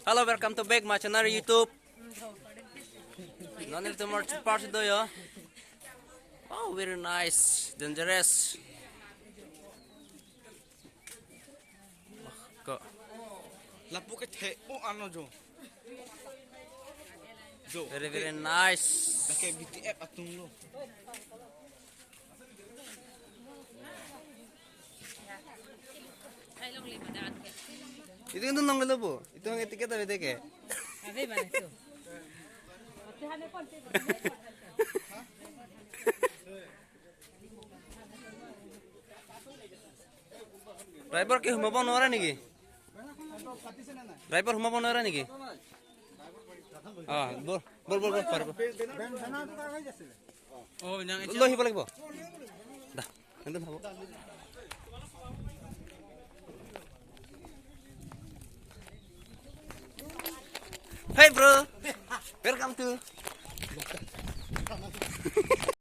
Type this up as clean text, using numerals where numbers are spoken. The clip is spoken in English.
Hello, welcome to back my channel YouTube. No need to more parts do yo. Oh, very nice, dangerous. Kok Lapu ke the ano jo. very nice. Kayak BTF atung lo. Itu kan nong lo po. Itu ang etiket apa teke? Driver ke humabang nora niki? Driver humabang nora niki? Ah, bol, par. Oh, yang Lo hipa lagi po. Dah, nandun habo. Hey bro, welcome to